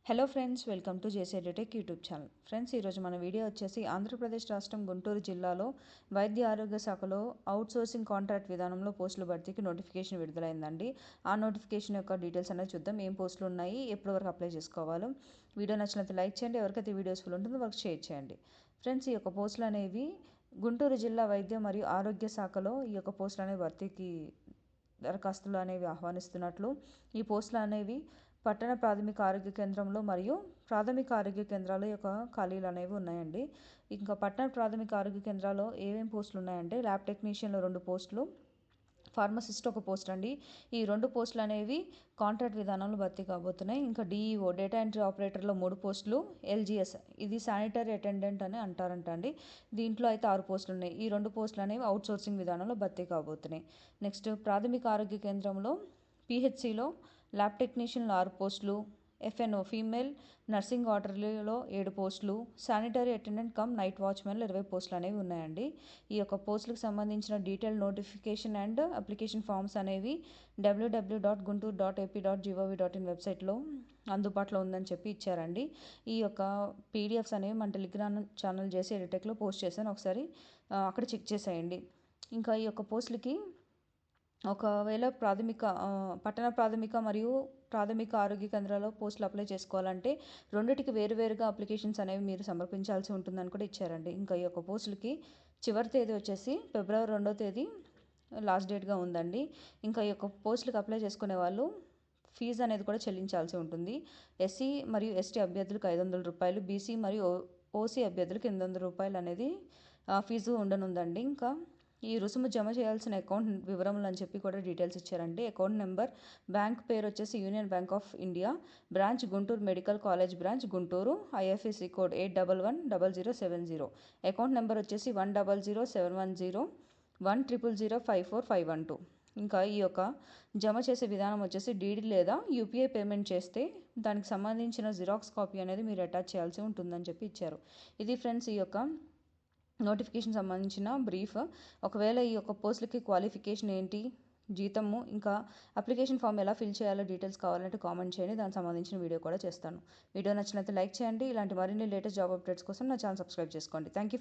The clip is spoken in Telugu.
Hello friends, welcome to JC edutech YouTube channel. Friends, ఈరోజు మన వీడియో వచ్చేసి ఆంధ్రప్రదేశ్ రాష్ట్రం గుంటూరు జిల్లాలో వైద్య ఆరోగ్య శాఖలో అవుట్సోర్సింగ్ కాంట్రాక్ట్ విధానంలో పోస్టుల భర్తీకి నోటిఫికేషన్ విడుదలైందండి. ఆ నోటిఫికేషన్ యొక్క డీటెయిల్స్ అనేది చూద్దాం. ఏం పోస్టులు ఉన్నాయి, ఎప్పటి వరకు అప్లై చేసుకోవాలో. వీడియో నచ్చినట్లయితే లైక్ చేయండి, ఎవరికైతే వీడియోస్ ఫుల్ ఉంటుందో వాళ్ళకి షేర్ చేయండి. ఫ్రెండ్స్, ఈ యొక్క పోస్టులు అనేవి గుంటూరు జిల్లా వైద్య మరియు ఆరోగ్య శాఖలో ఈ యొక్క పోస్టులు అనేవి భర్తీకి దరఖాస్తులు అనేవి ఆహ్వానిస్తున్నట్లు. ఈ పోస్టులు అనేవి పట్టణ ప్రాథమిక ఆరోగ్య కేంద్రంలో మరియు ప్రాథమిక ఆరోగ్య కేంద్రాల యొక్క ఖాళీలు అనేవి ఉన్నాయండి. ఇంకా పట్టణ ప్రాథమిక ఆరోగ్య కేంద్రాల్లో ఏమేమి పోస్టులు ఉన్నాయంటే ల్యాబ్ టెక్నీషియన్లో 2 పోస్టులు, ఫార్మసిస్ట్ 1 పోస్ట్ అండి. ఈ 2 పోస్టులు అనేవి కాంట్రాక్ట్ విధానంలో భర్తీ కాబోతున్నాయి. ఇంకా డిఈఓ డేటా ఎంట్రీ ఆపరేటర్లో 3 పోస్టులు, ఎల్జిఎస్ ఇది శానిటరీ అటెండెంట్ అని అంటారంట అండి. దీంట్లో అయితే 6 పోస్టులు ఉన్నాయి. ఈ 2 పోస్టులు అనేవి అవుట్సోర్సింగ్ విధానంలో భర్తీ కాబోతున్నాయి. నెక్స్ట్ ప్రాథమిక ఆరోగ్య కేంద్రంలో పిహెచ్సిలో ల్యాబ్ టెక్నీషియన్లో 6 పోస్టులు, ఎఫ్ఎన్ఓ ఫీమేల్ నర్సింగ్ ఆర్డర్లీలో 7 పోస్టులు, శానిటరీ అటెండెంట్ కమ్ నైట్ వాచ్మెన్లో 20 పోస్టులు అనేవి ఉన్నాయండి. ఈ యొక్క పోస్టులకు సంబంధించిన detail notification and application forms అనేవి www.guntur.ap.gov.in వెబ్సైట్లో అందుబాటులో ఉందని చెప్పి ఇచ్చారండి. ఈ యొక్క పీడిఎఫ్స్ అనేవి మన టెలిగ్రామ్ ఛానల్ జేసీ ఎడ్యుటెక్లో పోస్ట్ చేశాను, ఒకసారి అక్కడ చెక్ చేసేయండి. ఇంకా ఈ యొక్క పోస్టులకి ఒకవేళ పట్టణ ప్రాథమిక మరియు ప్రాథమిక ఆరోగ్య కేంద్రాల్లో పోస్టులు అప్లై చేసుకోవాలంటే రెండిటికి వేరువేరుగా అప్లికేషన్స్ అనేవి మీరు సమర్పించాల్సి ఉంటుందని కూడా ఇచ్చారండి. ఇంకా ఈ యొక్క పోస్టులకి చివరి తేదీ వచ్చేసి ఫిబ్రవరి 2వ తేదీ లాస్ట్ డేట్గా ఉందండి. ఇంకా ఈ యొక్క పోస్టులకు అప్లై చేసుకునే వాళ్ళు ఫీజు అనేది కూడా చెల్లించాల్సి ఉంటుంది. ఎస్సీ మరియు ఎస్టీ అభ్యర్థులకు 500 రూపాయలు, బీసీ మరియు ఓసీ అభ్యర్థులకు 800 రూపాయలు అనేది ఫీజు ఉండనుందండి. ఇంకా ఈ రుసుము జమ చేయాల్సిన అకౌంట్ వివరములు అని చెప్పి కూడా డీటెయిల్స్ ఇచ్చారండి. అకౌంట్ నెంబర్, బ్యాంక్ పేరు వచ్చేసి union bank of India, branch Guntur medical college branch Guntur, IFSC code 81110070, account number వచ్చేసి 100710100054512. ఇంకా ఈ యొక్క జమ చేసే విధానం వచ్చేసి డీడీ లేదా యూపీఐ పేమెంట్ చేస్తే దానికి సంబంధించిన జిరాక్స్ కాపీ అనేది మీరు అటాచ్ చేయాల్సి ఉంటుందని చెప్పి ఇచ్చారు. ఇది ఫ్రెండ్స్ ఈ యొక్క నోటిఫికేషన్ సంబంధించిన బ్రీఫ్. ఒకవేళ ఈ యొక్క పోస్టులకి క్వాలిఫికేషన్ ఏంటి, జీతము, ఇంకా అప్లికేషన్ ఫామ్ ఎలా ఫిల్ చేయాలో డీటెయిల్స్ కావాలంటే కామెంట్ చేయండి, దానికి సంబంధించిన వీడియో కూడా చేస్తాను. వీడియో నచ్చినట్లయితే లైక్ చేయండి. ఇలాంటి మరిన్ని లేటెస్ట్ జాబ్ అప్డేట్స్ కోసం నా ఛానల్ సబ్స్క్రైబ్ చేసుకోండి. Thank you.